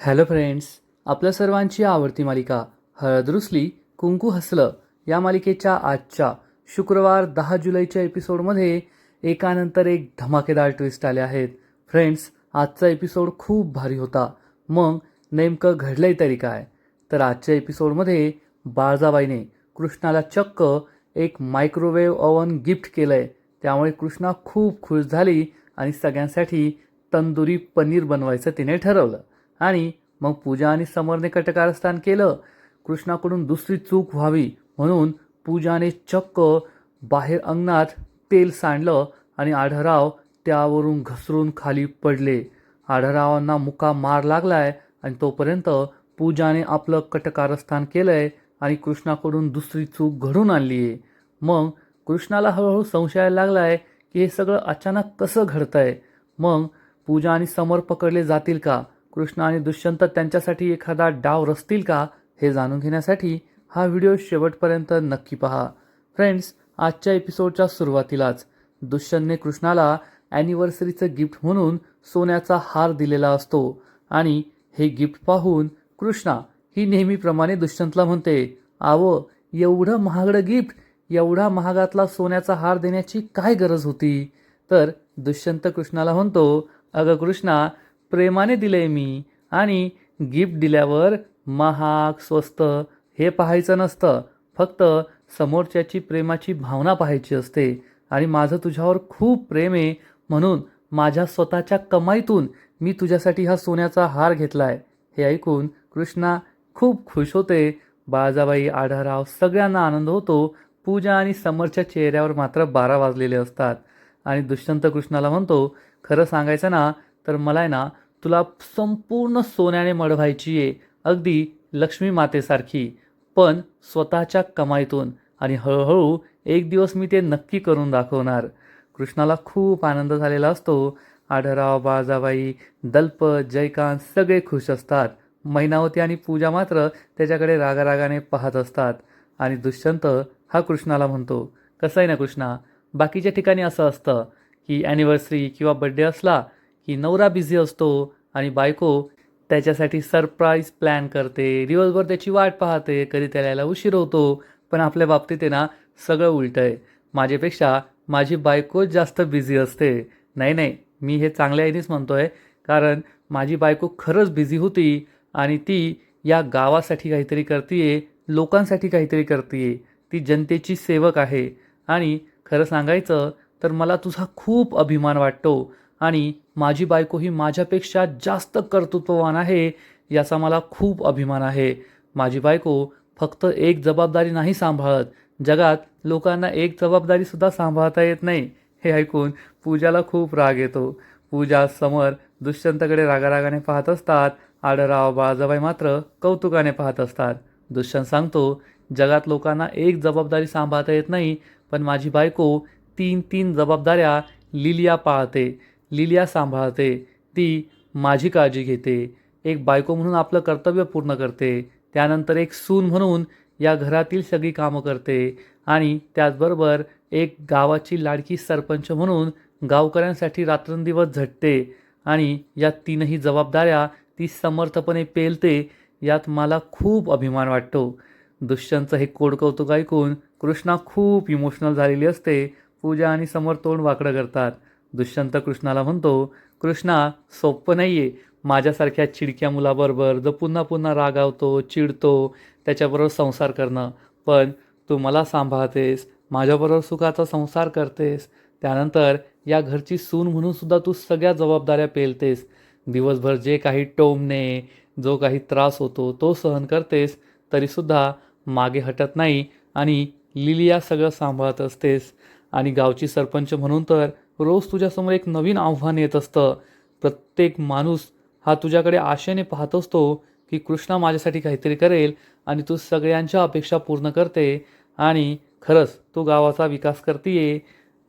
Hello friends, आपल्या सर्वांची आवडती मालिका हळद रुसली कुंकू हसलं या मालिकेच्या आजच्या शुक्रवार 10 जुलैच्या एपिसोडमध्ये एकानंतर एक धमाकेदार ट्विस्ट आले आहेत. फ्रेंड्स, आजचा एपिसोड खूप भारी होता. मग नेमकं घडलंय तरी काय? तर आजच्या एपिसोडमध्ये बाळजाबाईने कृष्णाला चक्क एक मायक्रोवेव्ह ओव्हन गिफ्ट केलंय. त्यामुळे कृष्णा खूप खुश झाली आणि सगळ्यांसाठी तंदुरी पनीर बनवायचं तिने ठरवलं. आणि मग पूजा आणि समरने कटकारस्थान केलं. कृष्णाकडून दुसरी चूक व्हावी म्हणून पूजाने चक्क बाहेर अंगणात तेल सांडलं आणि आढळराव त्यावरून घसरून खाली पडले. आढळरावांना मुका मार लागलाय आणि तोपर्यंत पूजाने आपलं कटकारस्थान केलंय आणि कृष्णाकडून दुसरी चूक घडून आणली आहे. मग कृष्णाला हळूहळू संशय यायला लागलाय की हे सगळं अचानक कसं घडतंय. मग पूजा आणि समर पकडले जातील का? कृष्ण आणि दुष्यंत त्यांच्यासाठी एखादा डाव रचतील का? हे जाणून घेण्यासाठी हा व्हिडिओ शेवटपर्यंत नक्की पहा. फ्रेंड्स, आजच्या एपिसोडच्या सुरुवातीलाच दुष्यंतने कृष्णाला ॲनिव्हर्सरीचं गिफ्ट म्हणून सोन्याचा हार दिलेला असतो आणि हे गिफ्ट पाहून कृष्णा ही नेहमीप्रमाणे दुष्यंतला म्हणते, "आवं, एवढं महागडं गिफ्ट, एवढा महागातला सोन्याचा हार देण्याची काय गरज होती?" तर दुष्यंत कृष्णाला म्हणतो, "अगं कृष्णा, प्रेमाने दिलंय मी आणि गिफ्ट दिल्यावर महाग स्वस्त हे पाहायचं नसतं. फक्त समोरच्याची प्रेमाची भावना पाहायची असते. आणि माझं तुझ्यावर खूप प्रेम आहे म्हणून माझ्या स्वतःच्या कमाईतून मी तुझ्यासाठी हा सोन्याचा हार घेतलाय." हे ऐकून कृष्णा खूप खुश होते. बाळजाबाई, आढळराव सगळ्यांना आनंद होतो. पूजा आणि समरच्या चेहऱ्यावर मात्र 12 वाजलेले असतात. आणि दुष्यंत कृष्णाला म्हणतो, "खरं सांगायचं ना तर मला आहे ना तुला संपूर्ण सोन्याने मढवायची आहे, अगदी लक्ष्मी मातेसारखी, पण स्वतःच्या कमाईतून. आणि हळूहळू एक दिवस मी ते नक्की करून दाखवणार." कृष्णाला खूप आनंद झालेला असतो. आढळराव, बाळजाबाई, दलपत, जयकांत सगळे खुश असतात. मैनावती आणि पूजा मात्र त्याच्याकडे रागारागाने पाहत असतात. आणि दुष्यंत हा कृष्णाला म्हणतो, "कसं आहे ना कृष्णा, बाकीच्या ठिकाणी असं असतं की ॲनिव्हर्सरी किंवा बड्डे असला की नवरा बिझी असतो आणि बायको त्याच्यासाठी सरप्राईज प्लॅन करते, दिवसभर त्याची वाट पाहते, कधी त्याला यायला उशीर होतो. पण आपल्या बाबतीत आहे ना सगळं उलटं आहे. माझ्यापेक्षा माझी बायकोच जास्त बिझी असते." "नाही नाही, मी हे चांगल्या आईनेच म्हणतोय, कारण माझी बायको खरंच बिझी होती आणि ती या गावासाठी काहीतरी करतीये, लोकांसाठी काहीतरी करतीये. ती जनतेची सेवक आहे. आणि खरं सांगायचं तर मला तुझा खूप अभिमान वाटतो आणि माझी बायको ही माझ्यापेक्षा जास्त कर्तृत्ववान आहे, याचा मला खूप अभिमान आहे. माझी बायको फक्त एक जबाबदारी नाही सांभाळत, जगात लोकांना एक जबाबदारीसुद्धा सांभाळता येत नाही." हे ऐकून पूजाला खूप राग येतो. पूजा, समर दुष्यंतकडे रागारागाने पाहत असतात. आढळराव, बाळजाबाई मात्र कौतुकाने पाहत असतात. दुष्यंत सांगतो, "जगात लोकांना एक जबाबदारी सांभाळता येत नाही, पण माझी बायको 3-3 जबाबदाऱ्या लिलिया पाळते, लिलिया सांभाळते. ती माझी काळजी घेते, एक बायको म्हणून आपलं कर्तव्य पूर्ण करते, त्यानंतर एक सून म्हणून या घरातील सगळी कामं करते आणि त्याचबरोबर एक गावाची लाडकी सरपंच म्हणून गावकऱ्यांसाठी रात्रंदिवस झटते. आणि या 3ही जबाबदाऱ्या ती समर्थपणे पेलते. यात मला खूप अभिमान वाटतो." दुष्यंतचं हे कोडकौतुक ऐकून कृष्णा खूप इमोशनल झालेली असते. पूजा आणि समर तोंड वाकडं करतात. दुष्यंत कृष्णाला म्हणतो, "कृष्णा, सोपं नाही आहे माझ्यासारख्या चिडक्या मुलाबरोबर जो पुन्हा पुन्हा रागावतो, चिडतो, त्याच्याबरोबर संसार करणं. पण तू मला सांभाळतेस, माझ्याबरोबर सुखाचा संसार करतेस, त्यानंतर या घरची सून म्हणूनसुद्धा तू सगळ्या जबाबदाऱ्या पेलतेस. दिवसभर जे काही टोमणे, जो काही त्रास होतो तो सहन करतेस, तरीसुद्धा मागे हटत नाही आणि लिलिया सगळं सांभाळत असतेस. आणि गावची सरपंच म्हणून तर रोज तुझ्यासमोर एक नवीन आव्हान येत असतं. प्रत्येक माणूस हा तुझ्याकडे आशेने पाहत असतो की कृष्णा माझ्यासाठी काहीतरी करेल आणि तू सगळ्यांच्या अपेक्षा पूर्ण करते आणि खरंच तू गावाचा विकास करतीये.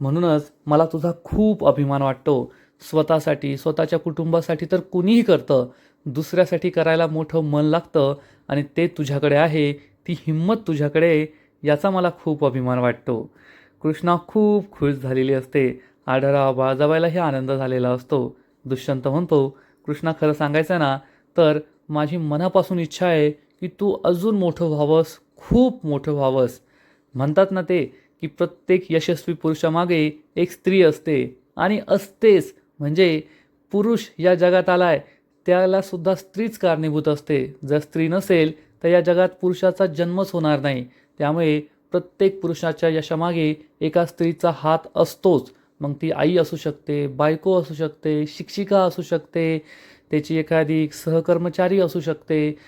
म्हणूनच मला तुझा खूप अभिमान वाटतो. स्वतःसाठी, स्वतःच्या कुटुंबासाठी तर कुणीही करतं, दुसऱ्यासाठी करायला मोठं मन लागतं आणि ते तुझ्याकडे आहे, ती हिंमत तुझ्याकडे आहे, याचा मला खूप अभिमान वाटतो." कृष्णा खूप खुश झालेली असते. आढळराव, बाळजाबाईलाही आनंद झालेला असतो. दुष्यंत म्हणतो, "कृष्णा, खरं सांगायचं ना तर माझी मनापासून इच्छा आहे की तू अजून मोठं व्हावंस, खूप मोठं व्हावंस. म्हणतात ना ते, की प्रत्येक यशस्वी पुरुषामागे एक स्त्री असते आणि असतेच. म्हणजे पुरुष या जगात आलाय त्यालासुद्धा स्त्रीच कारणीभूत असते. जर स्त्री नसेल तर या जगात पुरुषाचा जन्मच होणार नाही. त्यामुळे प्रत्येक पुरुषाच्या यशामागे एका स्त्रीचा हात असतोच. मग ती आई असू शकते, बायको असू शकते, शिक्षिका असू शकते, त्याची एखादी सहकर्मचारी असू शकते,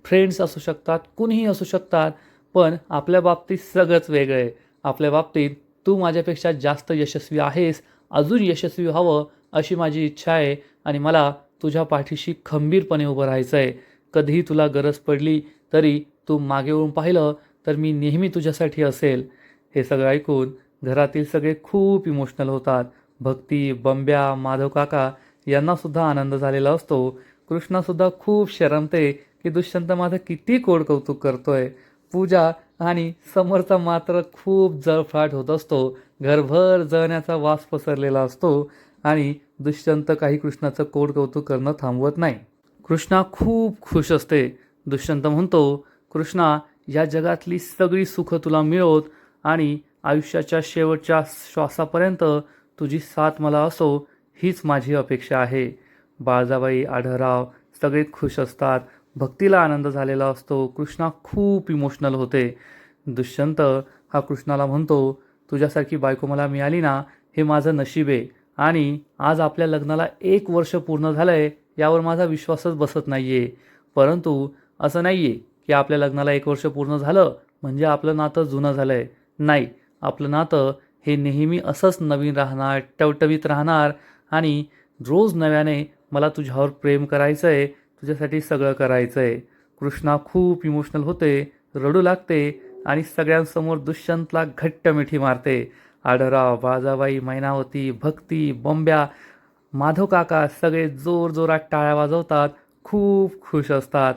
फ्रेंड्स असू शकतात, कुणीही असू शकतात. पण आपल्या बाबतीत सगळंच वेगळं आहे. आपल्या बाबतीत तू माझ्यापेक्षा जास्त यशस्वी आहेस, अजून यशस्वी व्हावं अशी माझी इच्छा आहे आणि मला तुझ्या पाठीशी खंबीरपणे उभं राहायचं आहे. कधीही तुला गरज पडली तरी तू मागे वळून पाहिलं तर मी नेहमी तुझ्यासाठी असेल. हे सगळं ऐकून घरातील सगळे खूप इमोशनल होतात. भक्ती, बंब्या, माधव काका यांनासुद्धा आनंद झालेला असतो. कृष्णासुद्धा खूप शरमते की दुष्यंत माझं किती कोडकौतुक करतोय. पूजा आणि समोरचा मात्र खूप जळफळाट होत असतो. घरभर जळण्याचा वास पसरलेला असतो आणि दुष्यंत काही कृष्णाचं कोडकौतुक करणं थांबवत नाही. कृष्णा खूप खुश असते. दुष्यंत म्हणतो, कृष्णा, या जगातली सगळी सुखं तुला मिळोत आणि आयुष्याच्या शेवटच्या श्वासापर्यंत तुझी साथ मला असो, हीच माझी अपेक्षा आहे. बाळजाबाई, आढळराव सगळे खुश असतात. भक्तीला आनंद झालेला असतो. कृष्णा खूप इमोशनल होते. दुष्यंत हा कृष्णाला म्हणतो, तुझ्यासारखी बायको मला मिळाली ना, हे माझं नशीब आहे. आणि आज आपल्या लग्नाला 1 वर्ष पूर्ण झालं आहे, यावर माझा विश्वासच बसत नाही आहे. परंतु असं नाही आहे की आपल्या लग्नाला 1 वर्ष पूर्ण झालं म्हणजे आपलं नातं जुनं झालं आहे. नाही, आपलं नातं हे नेहमी असंच नवीन राहणार, टवटवीत राहणार आणि रोज नव्याने मला तुझ्यावर प्रेम करायचं आहे, तुझ्यासाठी सगळं करायचं आहे. कृष्णा खूप इमोशनल होते, रडू लागते आणि सगळ्यांसमोर दुष्यंतला घट्ट मिठी मारते. आढळराव, बाळजाबाई, मैनावती, भक्ती, बंब्या, माधव काका सगळे जोरजोरात टाळ्या वाजवतात, खूप खुश असतात.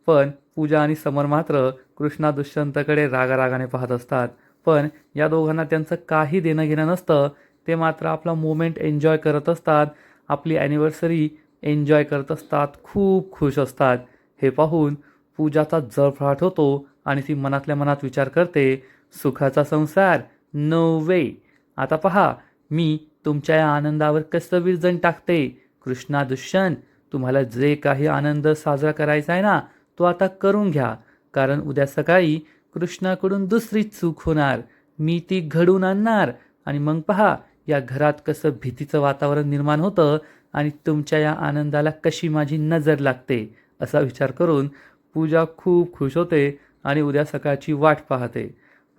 पण पूजा आणि समर मात्र कृष्णा दुष्यंतकडे रागारागाने पाहत असतात. पण या दोघांना त्यांचं काही देणं घेणं नसतं. ते मात्र आपला मोमेंट एन्जॉय करत असतात, आपली ॲनिव्हर्सरी एन्जॉय करत असतात, खूप खुश असतात. हे पाहून पूजाचा जळफळाट होतो आणि ती मनातल्या मनात विचार करते, सुखाचा संसार? नो वे. आता पहा, मी तुमच्या या आनंदावर कसं विरजण टाकते. कृष्णा, दुष्यंत, तुम्हाला जे काही आनंद साजरा करायचा आहे ना, तो आता करून घ्या. कारण उद्या सकाळी कृष्णाकडून दुसरी चूक होणार. मी ती घडवून आणणार आणि मग पहा या घरात कसं भीतीचं वातावरण निर्माण होतं आणि तुमच्या या आनंदाला कशी माझी नजर लागते. असा विचार करून पूजा खूप खुश होते आणि उद्या सकाळची वाट पाहते.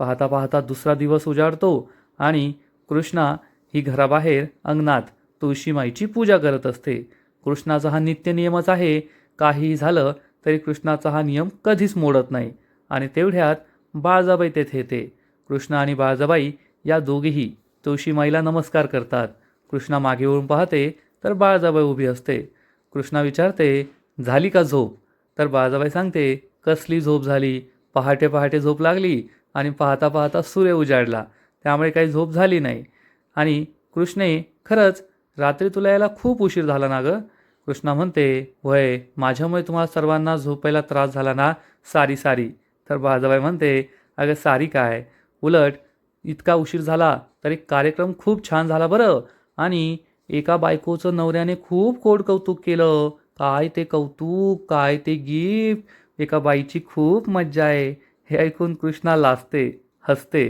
पाहता पाहता दुसरा दिवस उजाडतो आणि कृष्णा ही घराबाहेर अंगणात तुळशीमाईची पूजा करत असते. कृष्णाचा हा नित्य नियमच आहे. काहीही झालं तरी कृष्णाचा हा नियम कधीच मोडत नाही. आणि तेवढ्यात बाळजाबाई तेथे येते. कृष्णा आणि बाळजाबाई या दोघीही तुळशीमाईला नमस्कार करतात. कृष्णा मागे वळून पाहते तर बाळजाबाई उभी असते. कृष्णा विचारते, झाली का झोप? तर बाळजाबाई सांगते, कसली झोप झाली? पहाटे पहाटे झोप लागली आणि पाहता पाहता सूर्य उजाडला, त्यामुळे काही झोप झाली नाही. आणि कृष्णे, खरंच रात्री तुला यायला खूप उशीर झाला ना गं? कृष्णा म्हणते, होय, माझ्यामुळे तुम्हाला सर्वांना झोपायला त्रास झाला ना, सारी सारी. तर बाळजाबाई म्हणते, अगं सारी काय, उलट इतका उशीर झाला तरी कार्यक्रम खूप छान झाला बरं. आणि एका बायकोचं नवऱ्याने खूप कौतुक केलं. काय ते कौतुक, काय ते गिफ्ट, एका बाईची खूप मज्जा आहे. हे ऐकून कृष्णा लाजते, हसते.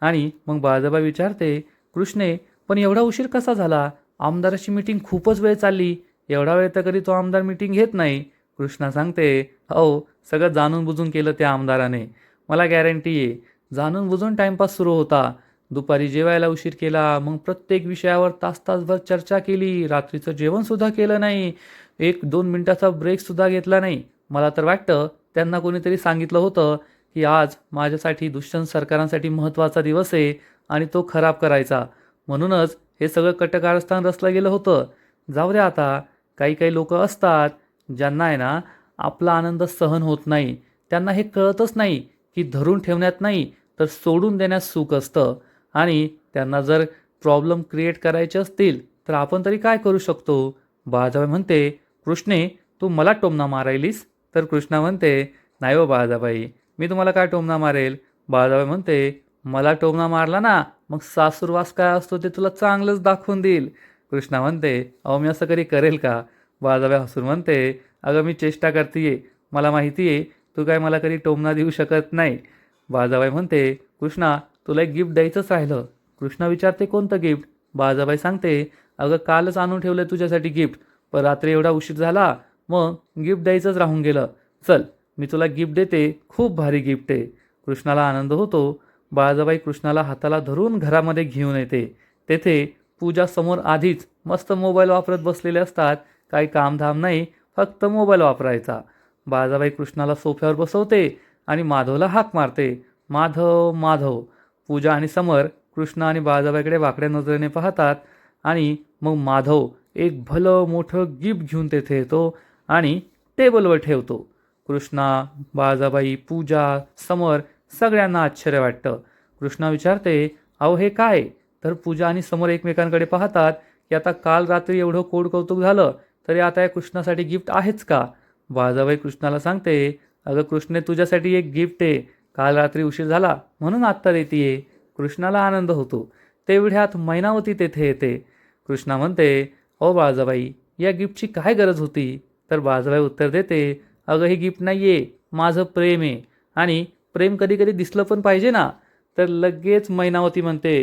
आणि मग बाळजाबाई विचारते, कृष्णे, पण एवढा उशीर कसा झाला? आमदाराची मीटिंग खूपच वेळ चालली. एवढा वेळ तर कधी तो आमदार मीटिंग घेत नाही. कृष्णा सांगते, हो, सगळं जाणून बुजून केलं त्या आमदाराने. मला गॅरंटी आहे, जाणून बुजून टाईमपास सुरू होता. दुपारी जेवायला उशीर केला, मग प्रत्येक विषयावर तासभर चर्चा केली, रात्रीचं जेवणसुद्धा केलं नाही, 1-2 मिनिटाचा ब्रेकसुद्धा घेतला नाही. मला तर वाटतं त्यांना कोणीतरी सांगितलं होतं की आज माझ्यासाठी दुष्यंत सरकारांसाठी महत्त्वाचा दिवस आहे आणि तो खराब करायचा. म्हणूनच हे सगळं कटकारस्थान रचलं गेलं होतं. जाऊ द्या आता. काही काही लोक असतात ज्यांना आहे ना आपला आनंद सहन होत नाही. त्यांना हे कळतच नाही की धरून ठेवण्यात नाही तर सोडून देण्यात सुख असतं. आणि त्यांना जर प्रॉब्लेम क्रिएट करायचे असतील तर आपण तरी काय करू शकतो? बाळाजाबाई म्हणते, कृष्णे, तू मला टोमणा मारायलीस? तर कृष्णा म्हणते, नाही हो बाळजाबाई, मी तुम्हाला काय टोमणा मारेल. बाळजाबाई म्हणते, मला टोमणा मारला ना मग सासूरवास काय असतो ते तुला चांगलंच दाखवून देईल. कृष्णा म्हणते, अहो मी असं कधी करेल का. बाळजाबाई हसून म्हणते, अगं मी चेष्टा करतीये, मला माहिती आहे तू काय मला कधी टोमणा देऊ शकत नाही. बाळजाबाई म्हणते, कृष्णा तुला एक गिफ्ट द्यायचंच राहिलं. कृष्णा विचारते, कोणतं गिफ्ट. बाळजाबाई सांगते, अगं कालच आणून ठेवलं तुझ्यासाठी गिफ्ट, पण रात्री एवढा उशीर झाला मग गिफ्ट द्यायचंच राहून गेलं. चल मी तुला गिफ्ट देते, खूप भारी गिफ्ट आहे. कृष्णाला आनंद होतो. बाळजाबाई कृष्णाला हाताला धरून घरामध्ये घेऊन येते. तेथे पूजा समोर आधीच मस्त मोबाईल वापरत बसलेले असतात. काही कामधाम नाही, फक्त मोबाईल वापरायचा. बाळजाबाई कृष्णाला सोफ्यावर बसवते आणि माधवला हाक मारते, माधव माधव. पूजा आणि समर कृष्ण आणि बाळजाबाईकडे वाकड्या नजरेने पाहतात आणि मग माधव एक भलं मोठं गिफ्ट घेऊन तेथे येतो आणि टेबलवर ठेवतो. कृष्णा, बाळजाबाई, पूजा, समर सगळ्यांना आश्चर्य वाटतं. कृष्णा विचारते, अहो हे काय. तर पूजा आणि समर एकमेकांकडे पाहतात की आता काल रात्री एवढं कोड कौतुक झालं तरी आता या कृष्णासाठी गिफ्ट आहेच का. बाळजाबाई कृष्णाला सांगते, अगं कृष्णे तुझ्यासाठी एक गिफ्ट आहे, काल रात्री उशीर झाला म्हणून आत्ता देतीये. कृष्णाला आनंद होतो. तेवढ्यात मैनावती तेथे येते. कृष्णा म्हणते, ओ बाळजाबाई, या गिफ्टची काय गरज होती. तर बाळजाबाई उत्तर देते, अगं हे गिफ्ट नाही आहे, माझं प्रेम आहे आणि प्रेम कधी कधी दिसलं पण पाहिजे ना. तर लगेच मैनावती म्हणते,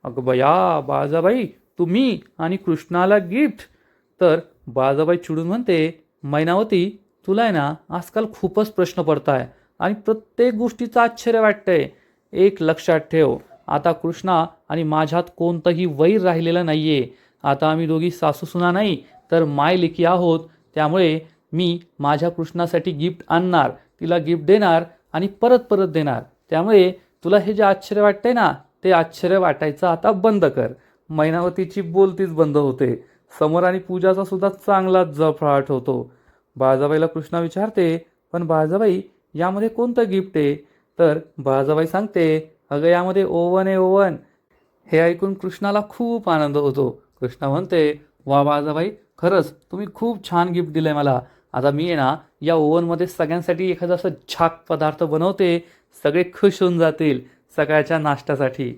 अगं बया बाळजाबाई, तुम्ही आणि कृष्णाला गिफ्ट. तर बाळजाबाई चिडून म्हणते, मैनावती तुला आहे ना आजकाल खूपच प्रश्न पडताय आणि प्रत्येक गोष्टीचं आश्चर्य वाटतंय. एक लक्षात ठेव, आता कृष्णा आणि माझ्यात कोणतंही वैर राहिलेलं नाहीये. आता आम्ही दोघी सासूसुना नाही तर मायलेकी आहोत. त्यामुळे मी माझ्या कृष्णासाठी गिफ्ट आणणार, तिला गिफ्ट देणार आणि परत परत देणार. त्यामुळे तुला हे जे आश्चर्य वाटतंय ना ते आश्चर्य वाटायचं आता बंद कर. मैनावतीची बोलतीच बंद होते. समोर आणि पूजाचा सुद्धा चांगलाच जळफळाट होतो. बाळजाबाईला कृष्णा विचारते, पण बाळजाबाई यामध्ये कोणतं गिफ्ट आहे. तर बाळजाबाई सांगते, अगं यामध्ये ओव्हन आहे, ओव्हन. हे ऐकून कृष्णाला खूप आनंद होतो. कृष्णा म्हणते, वा बाळजाबाई, खरंच तुम्ही खूप छान गिफ्ट दिलंय मला. आता मी आहे ना या ओव्हनमध्ये सगळ्यांसाठी एखादा असं छाक पदार्थ बनवते, सगळे खुश होऊन जातील सकाळच्या नाश्त्यासाठी.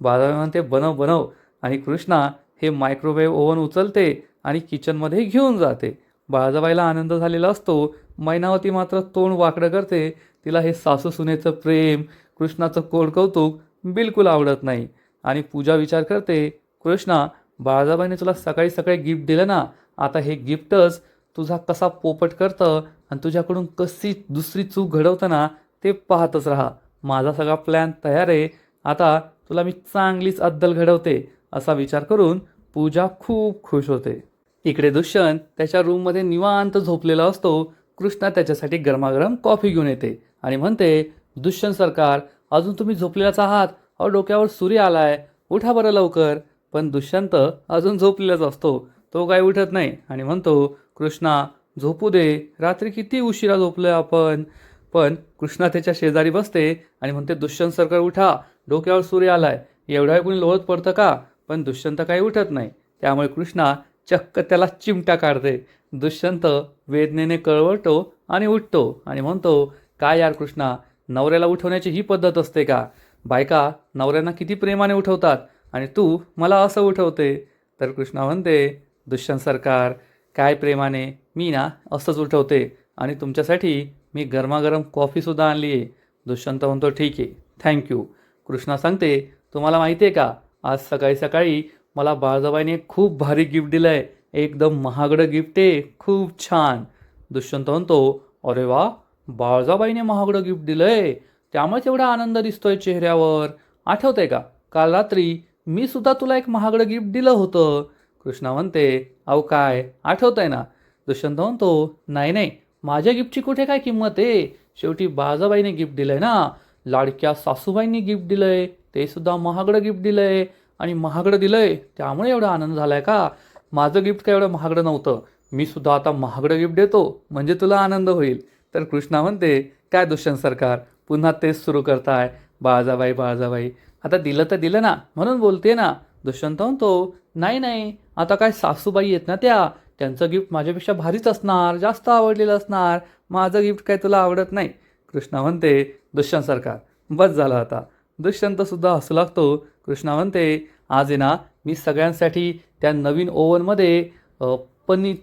बाळजाबाई म्हणते, बनव बनव. आणि कृष्णा हे मायक्रोवेव्ह ओव्हन उचलते आणि किचनमध्ये घेऊन जाते. बाळजाबाईला आनंद झालेला असतो. मैनावती मात्र तोंड वाकडं करते. तिला हे सासू सुनेचं प्रेम, कृष्णाचं कोड कौतुक बिलकुल आवडत नाही. आणि पूजा विचार करते, कृष्णा बाळजाबाईने तुला सकाळी सकाळी गिफ्ट दिलं ना, आता हे गिफ्टच तुझा कसा पोपट करतं आणि तुझ्याकडून कशी दुसरी चूक घडवतं ना ते पाहतच राहा. माझा सगळा प्लॅन तयार आहे, आता तुला मी चांगलीच अद्दल घडवते. असा विचार करून पूजा खूप खुश होते. इकडे दुष्यंत त्याच्या रूममध्ये निवांत झोपलेला असतो. कृष्णा त्याच्यासाठी गरमागरम कॉफी घेऊन येते आणि म्हणते, दुष्यंत सरकार अजून तुम्ही झोपलेलाच आहात. अहो डोक्यावर सूर्य आलाय, उठा बरं लवकर. पण दुष्यंत अजून झोपलेलाच असतो. तो काय उठत नाही आणि म्हणतो, कृष्णा झोपू दे, रात्री किती उशिरा झोपलोय आपण. पण कृष्णा त्याच्या शेजारी बसते आणि म्हणते, दुष्यंत सरकार उठा, डोक्यावर सूर्य आलाय. एवढ्या वेळ कोणी लोळत पडतं का. पण दुष्यंत काही उठत नाही. त्यामुळे कृष्णा चक्क त्याला चिमटा काढते. दुष्यंत वेदनेने कळवळतो आणि उठतो आणि म्हणतो, काय यार कृष्णा, नवऱ्याला उठवण्याची ही पद्धत असते का. बायका नवऱ्यांना किती प्रेमाने उठवतात आणि तू मला असं उठवते. तर कृष्णा म्हणते, दुष्यंत सरकार काय प्रेमाने, मी ना असंच उठवते आणि तुमच्यासाठी मी गरमागरम कॉफीसुद्धा आणली आहे. दुष्यंत म्हणतो, ठीक आहे, थँक्यू. कृष्णा सांगते, तुम्हाला माहिती आहे का, आज सकाळी सकाळी मला बाळजाबाईने खूप भारी गिफ्ट दिलं आहे, एकदम महागडं गिफ्ट आहे, खूप छान. दुष्यंत म्हणतो, अरे वा, बाळजाबाईने महागडं गिफ्ट दिलं आहे, त्यामुळेच एवढा आनंद दिसतोय चेहऱ्यावर. आठवतंय का, काल रात्री मी सुद्धा तुला एक महागडं गिफ्ट दिलं होतं. कृष्णा म्हणते, अहो काय आठवतंय ना. दुष्यंत म्हणतो, नाही नाही, माझ्या गिफ्टची कुठे काय किंमत आहे, शेवटी बाळजाबाईने गिफ्ट दिलंय ना, लाडक्या सासूबाईंनी गिफ्ट दिलंय, ते सुद्धा महागडं गिफ्ट दिलंय आणि महागडं दिलंय त्यामुळे एवढा आनंद झालाय का. माझं गिफ्ट काय एवढं महागडं नव्हतं, मी सुद्धा आता महागडं गिफ्ट देतो म्हणजे तुला आनंद होईल. तर कृष्णा म्हणते, काय दुष्यंत सरकार पुन्हा तेच सुरू करताय, बाळजाबाई बाळजाबाई, आता दिलं तर दिलं ना म्हणून बोलते ना. दुष्यंत म्हणतो, नाही नाही, आता काय सासूबाई आहेत ना, त्यांचं गिफ्ट माझ्यापेक्षा भारीच असणार, जास्त आवडलेलं असणार, माझं गिफ्ट काय तुला आवडत नाही? कृष्णा म्हणते, दुष्यंत सरकार बस झालं आता. दुष्यंतसुद्धा हसू लागतो. कृष्णा म्हणते, आज आहे ना मी सगळ्यांसाठी त्या नवीन ओव्हनमध्ये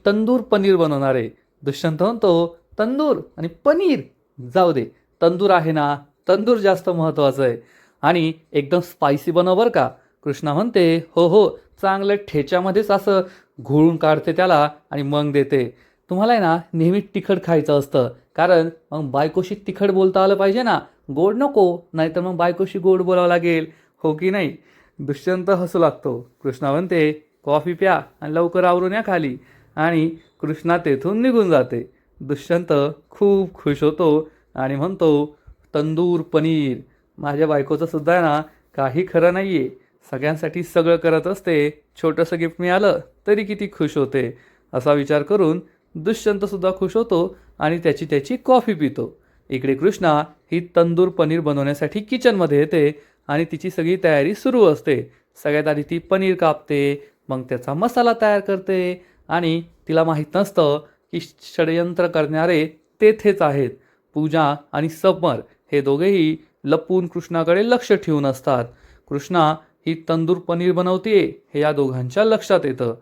तंदूर पनीर बनवणार आहे. दुष्यंत म्हणतो, तंदूर आणि पनीर? जाऊ दे, तंदूर आहे ना, तंदूर जास्त महत्त्वाचं आहे. आणि एकदम स्पायसी बनव बरं का. कृष्णा म्हणते, हो हो, चांगलं ठेच्यामध्येच असं घोळून काढते त्याला आणि मग देते. तुम्हाला आहे ना नेहमी तिखट खायचं असतं, कारण मग बायकोशी तिखट बोलता आलं पाहिजे ना, गोड नको, नाहीतर मग बायकोशी गोड बोलावं लागेल, हो की नाही? दुष्यंत हसू लागतो. कृष्णा म्हणते, कॉफी प्या आणि लवकर आवरून या खाली. आणि कृष्णा तेथून निघून जाते. दुष्यंत खूप खुश होतो आणि म्हणतो, तंदूर पनीर, माझ्या बायकोचं सुद्धा आहे ना काही खरं नाही आहे. सगळ्यांसाठी सगळं करत असते, छोटंसं गिफ्ट मिळालं तरी किती खुश होते. असा विचार करून दुष्यंतसुद्धा खुश होतो आणि त्याची कॉफी पितो. इकडे कृष्णा ही तंदूर पनीर बनवण्यासाठी किचनमध्ये येते आणि तिची सगळी तयारी सुरू असते. सगळ्यात आधी ती पनीर कापते, मग त्याचा मसाला तयार करते आणि तिला माहीत नसतं की षडयंत्र करणारे तेथेच आहेत. पूजा आणि समर हे दोघेही लपून कृष्णाकडे लक्ष ठेवून असतात. कृष्णा ही तंदूर पनीर बनवते हे या दोघांच्या लक्षात येतं.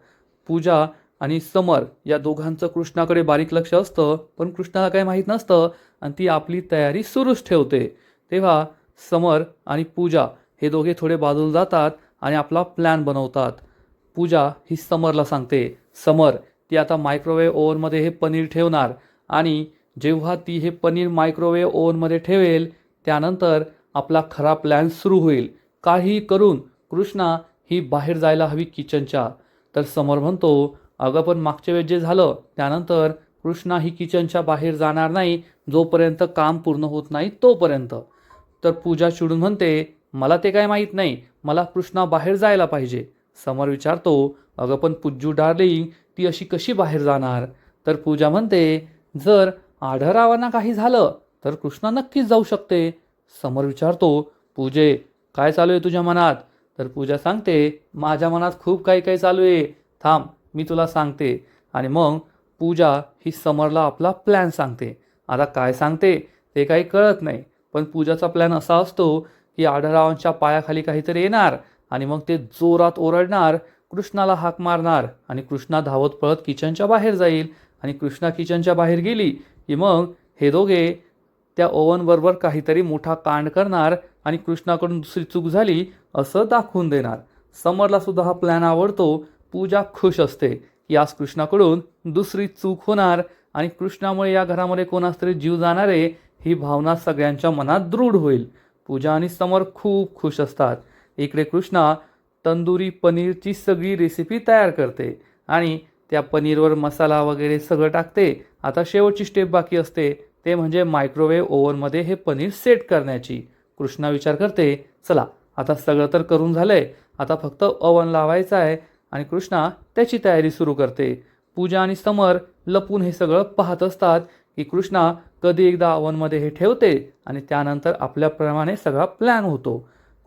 पूजा आणि समर या दोघांचं कृष्णाकडे बारीक लक्ष असतं, पण कृष्णाला काही माहीत नसतं आणि ती आपली तयारी सुरूच ठेवते. तेव्हा समर आणि पूजा हे दोघे थोडे बाजूला जातात आणि आपला प्लॅन बनवतात. पूजा ही समरला सांगते, समर ती आता मायक्रोवेव्ह ओव्हनमध्ये हे पनीर ठेवणार आणि जेव्हा ती हे पनीर मायक्रोवेव्ह ओव्हनमध्ये ठेवेल त्यानंतर आपला खरा प्लॅन सुरू होईल. काही करून कृष्णा ही बाहेर जायला हवी किचनच्या. तर समर म्हणतो, अगं पण मागच्या वेळेस जे झालं त्यानंतर कृष्णा ही किचनच्या बाहेर जाणार नाही जोपर्यंत काम पूर्ण होत नाही तोपर्यंत. तर पूजा चिडून म्हणते, मला ते काय माहीत नाही, मला कृष्णा बाहेर जायला पाहिजे. समर विचारतो, अगं पण पुज्जू डार्लिंग ती अशी कशी बाहेर जाणार? तर पूजा म्हणते, जर आढळरावांना काही झालं तर कृष्णा नक्कीच जाऊ शकते. समर विचारतो, पूजे काय चालू आहे तुझ्या मनात? तर पूजा सांगते, माझ्या मनात खूप काही चालू आहे, थांब मी तुला सांगते. आणि मग पूजा ही समरला आपला प्लॅन सांगते. आता काय सांगते ते काही कळत नाही, पण पूजाचा प्लॅन असा असतो की आढळरावांच्या पायाखाली काहीतरी येणार आणि मग ते जोरात ओरडणार, कृष्णाला हाक मारणार आणि कृष्णा धावत पळत किचनच्या बाहेर जाईल. आणि कृष्णा किचनच्या बाहेर गेली की मग हे दोघे त्या ओव्हनबरोबर काहीतरी मोठा कांड करणार आणि कृष्णाकडून दुसरी चूक झाली असं दाखवून देणार. समरला सुद्धा हा प्लॅन आवडतो. पूजा खुश असते की आज कृष्णाकडून दुसरी चूक होणार आणि कृष्णामुळे या घरामध्ये कोणास तरी जीव जाणार आहे ही भावना सगळ्यांच्या मनात दृढ होईल. पूजा आणि समर खूप खुश असतात. इकडे कृष्णा तंदुरी पनीरची सगळी रेसिपी तयार करते आणि त्या पनीरवर मसाला वगैरे सगळं टाकते. आता शेवटची स्टेप बाकी असते, ते म्हणजे मायक्रोवेव्ह ओव्हनमध्ये हे पनीर सेट करण्याची. कृष्णा विचार करते, चला आता सगळं तर करून झालंय, आता फक्त ओव्हन लावायचं आहे आणि कृष्णा त्याची तयारी सुरू करते. पूजा आणि समर लपून हे सगळं पाहत असतात की कृष्णा कधी एकदा ओव्हनमध्ये हे ठेवते आणि त्यानंतर आपल्याप्रमाणे सगळा प्लॅन होतो.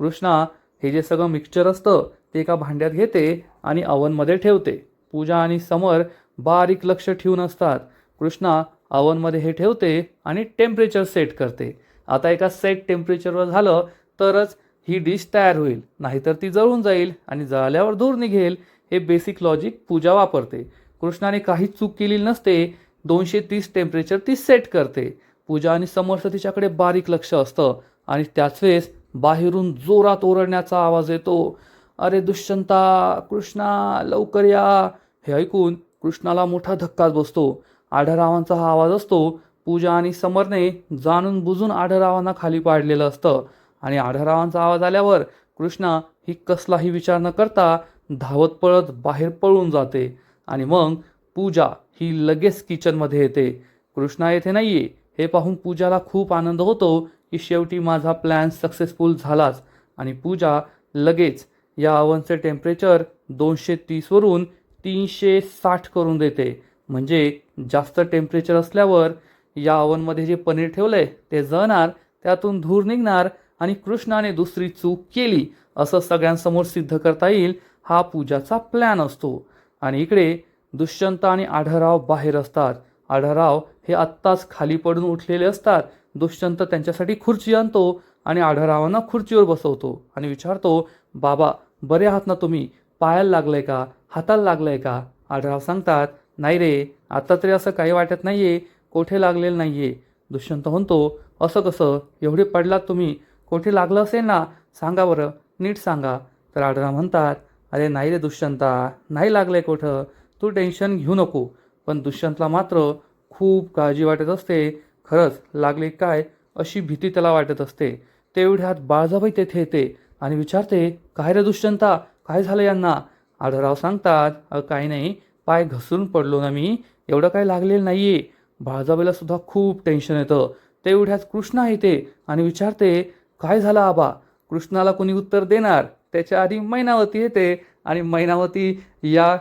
कृष्णा हे जे सगळं मिक्सचर असतं ते एका भांड्यात घेते आणि ओव्हनमध्ये ठेवते. पूजा आणि समर बारीक लक्ष ठेवून असतात. कृष्णा ओव्हनमध्ये हे ठेवते आणि टेम्परेचर सेट करते. आता एका सेट टेम्परेचरवर झालं तरच ही डिश तयार होईल, नाहीतर ती जळून जाईल आणि जळाल्यावर धूर निघेल. हे बेसिक लॉजिक पूजा वापरते. कृष्णाने काही चूक केलेली नसते. 230 टेम्परेचर ती सेट करते. पूजा आणि समोरचं तिच्याकडे बारीक लक्ष असतं आणि त्याच वेळेस बाहेरून जोरात ओरडण्याचा आवाज येतो, अरे दुष्यंता, कृष्णा लवकर या. हे ऐकून कृष्णाला मोठा धक्काच बसतो. आढळरावांचा हा आवाज असतो. पूजा आणि समरने जाणून बुजून आढळरावांना खाली पाडलेलं असतं आणि आढळरावांचा आवाज आल्यावर कृष्णा ही कसलाही विचार न करता धावत पळत बाहेर पळून जाते. आणि मग पूजा ही लगेच किचनमध्ये येते. कृष्णा येथे नाहीये हे पाहून पूजाला खूप आनंद होतो की शेवटी माझा प्लॅन सक्सेसफुल झालाच. आणि पूजा लगेच या ओव्हनचे टेम्परेचर 230 वरून 360 करून देते. म्हणजे जास्त टेम्परेचर असल्यावर या ओव्हनमध्ये जे पनीर ठेवलंय ते जळणार, त्यातून धूर निघणार आणि कृष्णाने दुसरी चूक केली असं सगळ्यांसमोर सिद्ध करता येईल, हा पूजाचा प्लॅन असतो. आणि इकडे दुष्यंत आणि आढळराव बाहेर असतात. आढळराव हे आत्ताच खाली पडून उठलेले असतात. दुष्यंत त्यांच्यासाठी खुर्ची आणतो आणि आढळरावांना खुर्चीवर बसवतो आणि विचारतो, बाबा बरे आहात ना तुम्ही? पायाला लागलंय का? हाताला लागलंय का? आढळराव सांगतात, नाही रे, आता तरी असं काही वाटत नाहीये, कोठे लागलेलं नाहीये. दुष्यंत म्हणतो, असं कसं? एवढे पडलात तुम्ही, कोठे लागलं असेल ना? सांगा बरं, नीट सांगा. तर आढळराव म्हणतात, अरे नाही रे दुष्यंता, नाही लागलंय कुठं, तू टेन्शन घेऊ नको. पण दुष्यंतला मात्र खूप काळजी वाटत असते. खरंच लागले काय अशी भीती त्याला वाटत असते. तेवढ्यात बाळजाबाई तेथे येते आणि विचारते, काय रे दुष्यंता, काय झालं यांना? आढळराव सांगतात, काही नाही, पाय घसरून पडलो ना मी, एवढं काही लागलेलं नाहीये. बाळजाबाईला सुद्धा खूप टेन्शन येतं. तेवढ्यात कृष्णा येते आणि विचारते, काय झालं आबा? कृष्णाला कोणी उत्तर देणार त्याच्या आधी मैनावती येते आणि मैनावती या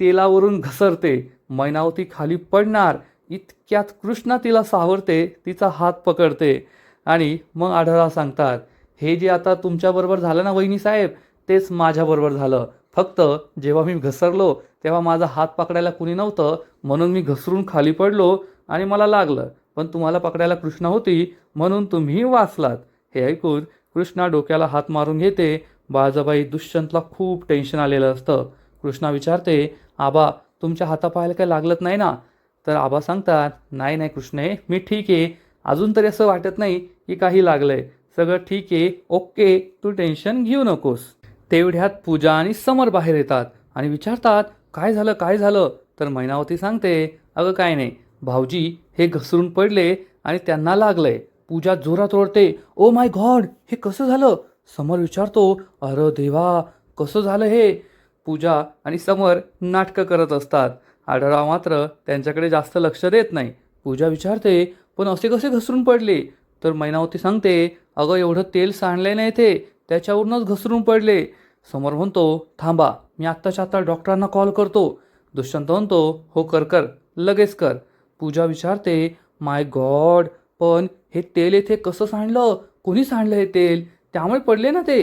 तेलावरून घसरते. मैनावती खाली पडणार इतक्यात कृष्णा तिला सावरते, तिचा हात पकडते आणि मग आढळराव सांगतात, हे जे आता तुमच्याबरोबर झालं ना वहिनी साहेब, तेच माझ्याबरोबर झालं. फक्त जेव्हा मी घसरलो तेव्हा माझा हात पकडायला कुणी नव्हतं, म्हणून मी घसरून खाली पडलो आणि मला लागलं. पण तुम्हाला पकडायला कृष्णा होती म्हणून तुम्ही वाचलात. हे ऐकून कृष्णा डोक्याला हात मारून घेते. बाळजाबाई दुष्यंतला खूप टेन्शन आलेलं असतं. कृष्णा विचारते, आबा तुमच्या हातापायाला काही लागलं नाही ना? तर आबा सांगतात, नाही नाही कृष्णे, मी ठीक आहे, अजून तरी असं वाटत नाही की काही लागलंय, सगळं ठीक आहे, ओके, तू टेन्शन घेऊ नकोस. तेवढ्यात पूजा आणि समर बाहेर येतात आणि विचारतात, काय झालं काय झालं? तर मैनावती सांगते, अगं काय नाही, भाऊजी हे घसरून पडले आणि त्यांना लागलंय. पूजा जोरात ओरडते, ओ माय गॉड, हे कसं झालं? समर विचारतो, अरे देवा, कसं झालं हे? पूजा आणि समर नाटकं करत असतात. आढळराव मात्र त्यांच्याकडे जास्त लक्ष देत नाही. पूजा विचारते, पण असे कसे घसरून पडले? तर मैनावती सांगते, अगं एवढं तेल सांडले नाही ते, त्याच्यावरूनच घसरून पडले. समर म्हणतो, थांबा, मी आत्ताच्या आत्ता डॉक्टरांना कॉल करतो. दुष्यंत म्हणतो, हो कर कर, लगेच कर. पूजा विचारते, माय गॉड, पण हे तेल येथे कसं सांडलं? कोणी सांडलं हे तेल? त्यामुळे पडले ना ते?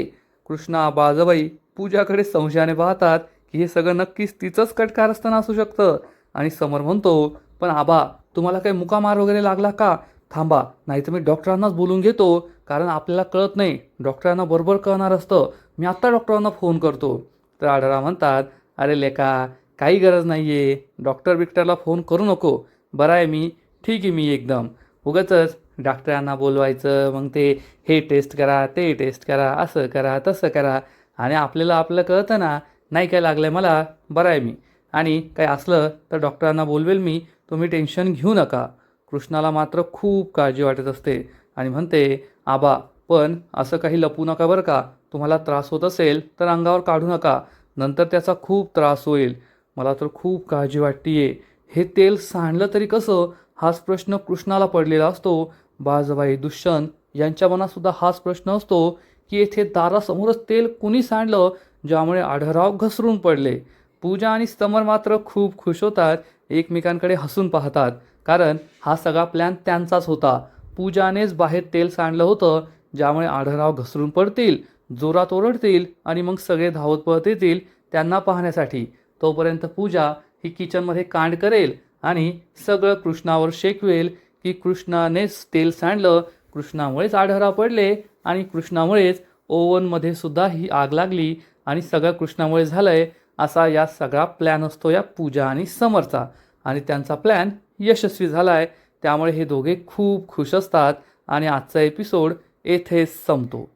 कृष्णा, बाळजाबाई पूजाकडे संशयाने पाहतात की हे सगळं नक्कीच तिचंच कटकारस्थान असू शकतं. आणि समर म्हणतो, पण आबा तुम्हाला काही मुकामार वगैरे लागला का? थांबा, नाही तर मी डॉक्टरांनाच बोलून घेतो, कारण आपल्याला कळत नाही, डॉक्टरांना बरोबर कळणार असतं. मी आत्ता डॉक्टरांना फोन करतो. तर आढळराव म्हणतात, अरे लेका, काही गरज नाही आहे, डॉक्टर बिक्टरला फोन करू नको, बरं आहे मी, ठीक आहे मी एकदम. उगाचच डॉक्टरांना बोलवायचं, मग ते हे टेस्ट करा, ते टेस्ट करा, असं करा, तसं करा, आणि आपल्याला आपलं कळतं ना, नाही काय लागलं आहे मला, बरं आहे मी, आणि काही असलं तर डॉक्टरांना बोलवेल मी, तुम्ही टेन्शन घेऊ नका. कृष्णाला मात्र खूप काळजी वाटत असते आणि म्हणते, आबा पण असं काही लपू नका बरं का, तुम्हाला त्रास होत असेल तर अंगावर काढू नका, नंतर त्याचा खूप त्रास होईल. मला तर खूप काळजी वाटतीये. हे तेल सांडलं तरी कसं, हाच प्रश्न कृष्णाला पडलेला असतो. बाळजाबाई, दुष्यंत यांच्या मनातसुद्धा हाच प्रश्न असतो की येथे दारासमोरच तेल कुणी सांडलं ज्यामुळे आढळराव घसरून पडले. पूजा आणि समर मात्र खूप खुश होतात, एकमेकांकडे हसून पाहतात, कारण हा सगळा प्लॅन त्यांचाच होता. पूजानेच बाहेर तेल सांडलं होतं ज्यामुळे आढळराव घसरून पडतील, जोरात ओरडतील आणि मग सगळे धावत पळत येतील त्यांना पाहण्यासाठी. तोपर्यंत पूजा ही किचनमध्ये कांड करेल आणि सगळं कृष्णावर शेकवेल की कृष्णानेच तेल सांडलं, कृष्णामुळेच आढळराव पडले आणि कृष्णामुळेच ओव्हनमध्ये सुद्धा ही आग लागली आणि सगळं कृष्णामुळे झालंय, असा या सगळा प्लॅन असतो या पूजा आणि समरचा. आणि त्यांचा प्लॅन यशस्वी झालाय, त्यामुळे हे दोघे खूप खुश असतात आणि आजचा एपिसोड येथेच संपतो.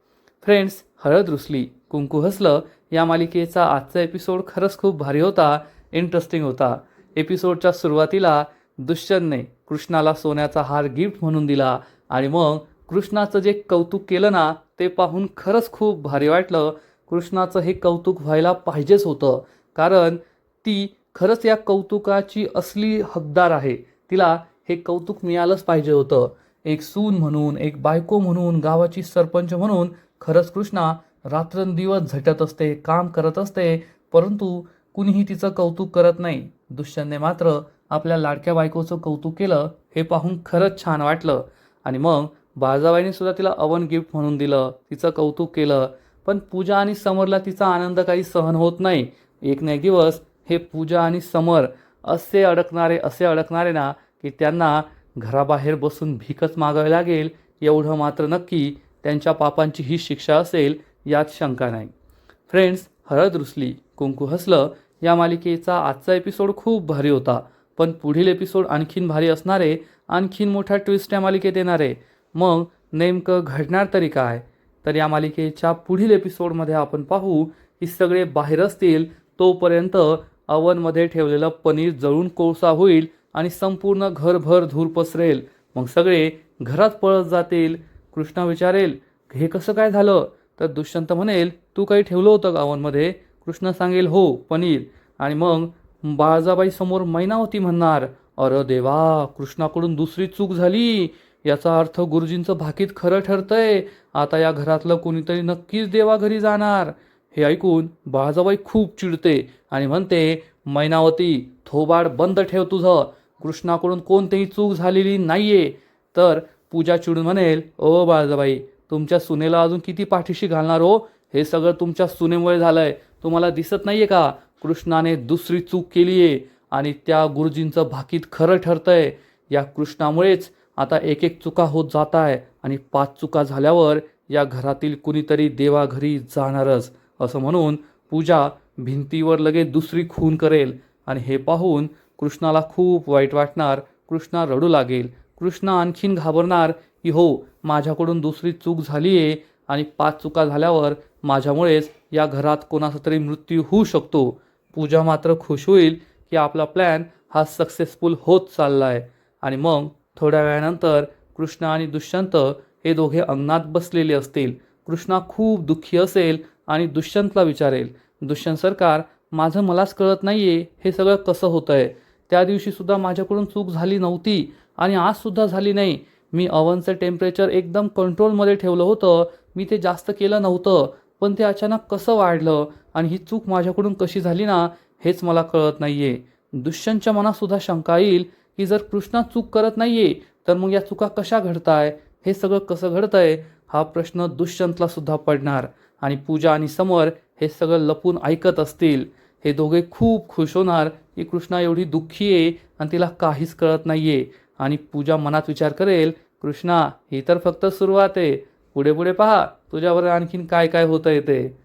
फ्रेंड्स, हळद रुसली कुंकू हसलं या मालिकेचा आजचा एपिसोड खरंच खूप भारी होता, इंटरेस्टिंग होता. एपिसोडच्या सुरुवातीला दुष्यंतने कृष्णाला सोन्याचा हार गिफ्ट म्हणून दिला आणि मग कृष्णाचं जे कौतुक केलं ना, ते पाहून खरंच खूप भारी वाटलं. कृष्णाचं हे कौतुक व्हायला पाहिजेच होतं, कारण ती खरंच या कौतुकाची असली हकदार आहे. तिला हे कौतुक मिळालंच पाहिजे होतं. एक सून म्हणून, एक बायको म्हणून, गावाची सरपंच म्हणून खरंच कृष्णा रात्रंदिवस झटत असते, काम करत असते, परंतु कुणीही तिचं कौतुक करत नाही. दुष्यंतने मात्र आपल्या लाडक्या बायकोचं कौतुक केलं, हे पाहून खरंच छान वाटलं. आणि मग बाळजाबाईंनी सुद्धा तिला अवन गिफ्ट म्हणून दिलं, तिचं कौतुक केलं. पण पूजा आणि समरला तिचा आनंद काही सहन होत नाही. एक ना एक दिवस हे पूजा आणि समर असे अडकणारे ना की त्यांना घराबाहेर बसून भीकच मागावी लागेल एवढं मात्र नक्की त्यांच्या पापांची ही शिक्षा असेल यात शंका नाही. फ्रेंड्स, हळद रुसली कुंकू हसलं या मालिकेचा आजचा एपिसोड खूप भारी होता. पण पुढील एपिसोड आणखीन भारी असणारे, आणखीन मोठा ट्विस्ट या मालिकेत येणारे. मग नेमकं घडणार तरी काय? तर या मालिकेच्या पुढील एपिसोडमध्ये आपण पाहू की सगळे बाहेर असतील तोपर्यंत अवनमध्ये ठेवलेलं पनीर जळून कोळसा होईल आणि संपूर्ण घरभर धूर पसरेल. मग सगळे घरात पळत जातील. कृष्णा विचारेल, हे कसं काय झालं? तर दुष्यंत म्हणेल, तू काही ठेवलं होतं का अवनमध्ये? कृष्ण सांगेल, हो, पनीर. आणि मग बाळजाबाई समोर मैनावती म्हणणार, अरे देवा, कृष्णाकडून दुसरी चूक झाली. याचा अर्थ गुरुजींचं भाकीत खरं ठरतंय. आता या घरातलं कोणीतरी नक्कीच देवाघरी जाणार. हे ऐकून बाळजाबाई खूप चिडते आणि म्हणते, मैनावती, थोबाड बंद ठेव तुझं. कृष्णाकडून कोणतीही चूक झालेली नाहीये. तर पूजा चिडून म्हणेल, ओ बाळजाबाई, तुमच्या सुनेला अजून किती पाठीशी घालणार हो? हे सगळं तुमच्या सुनेमुळे झालंय. तुम्हाला दिसत नाहीये का? कृष्णाने दुसरी चूक केलीये आणि त्या गुरुजींचं भाकीत खरं ठरतंय. या कृष्णामुळेच आता एक एक चुका होत जात आहे आणि 5 चुका झाल्यावर या घरातील कुणीतरी देवाघरी जाणारच. असं म्हणून पूजा भिंतीवर लगेच दुसरी खून करेल आणि हे पाहून कृष्णाला खूप वाईट वाटणार. कृष्णा रडू लागेल. कृष्णा आणखीन घाबरणार की हो, माझ्याकडून दुसरी चूक झाली आहे आणि 5 चुका झाल्यावर माझ्यामुळेच या घरात कोणाचा तरी मृत्यू होऊ शकतो. पूजा मात्र खुश होईल की आपला प्लॅन हा सक्सेसफुल होत चालला आहे. आणि मग थोड्या वेळानंतर कृष्णा आणि दुष्यंत हे दोघे अंगणात बसलेले असतील. कृष्णा खूप दुःखी असेल आणि दुष्यंतला विचारेल, दुष्यंत सरकार, माझं मलाच कळत नाहीये हे सगळं कसं होतंय. त्या दिवशी सुद्धा माझ्याकडून चूक झाली नव्हती आणि आज सुद्धा झाली नाही. मी अवनचं टेम्परेचर एकदम कंट्रोलमध्ये ठेवलं होतं. मी ते जास्त केलं नव्हतं, पण ते अचानक कसं वाढलं आणि ही चूक माझ्याकडून कशी झाली ना, हेच मला कळत नाहीये. दुष्यंतच्या मनात सुद्धा शंका येईल की जर कृष्णा चूक करत नाहीये तर मग या चुका कशा घडताय? हे सगळं कसं घडतंय? हा प्रश्न दुष्यंतला सुद्धा पडणार. आणि पूजा आणि समर हे सगळं लपून ऐकत असतील. हे दोघे खूप खुश होणार की कृष्णा एवढी दुःखी आहे आणि तिला काहीच कळत नाहीये. आणि पूजा मनात विचार करेल, कृष्णा, ही तर फक्त सुरुवात आहे. पुढे पुढे पहा तुझ्यावर आणखीन काय काय होतं येते.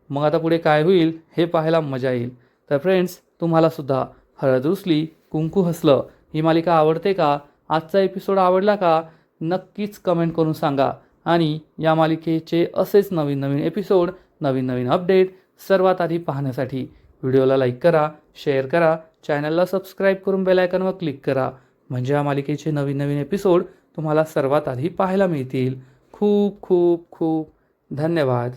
मग आता पुढे काय होईल हे पाहायला मजा येईल. तर फ्रेंड्स, तुम्हाला सुद्धा हळद रुसली कुंकू हसलं ही मालिका आवडते का? आजचा एपिसोड आवडला का? नक्कीच कमेंट करून सांगा. आणि या मालिकेचे असेच नवीन नवीन एपिसोड, नवीन नवीन अपडेट सर्वात आधी पाहण्यासाठी व्हिडिओला लाईक करा, शेअर करा, चॅनलला सबस्क्राईब करून बेल आयकॉनवर क्लिक करा. म्हणजे या मालिकेचे नवीन नवीन एपिसोड तुम्हाला सर्वात आधी पाहायला मिळतील. खूप खूप खूप धन्यवाद.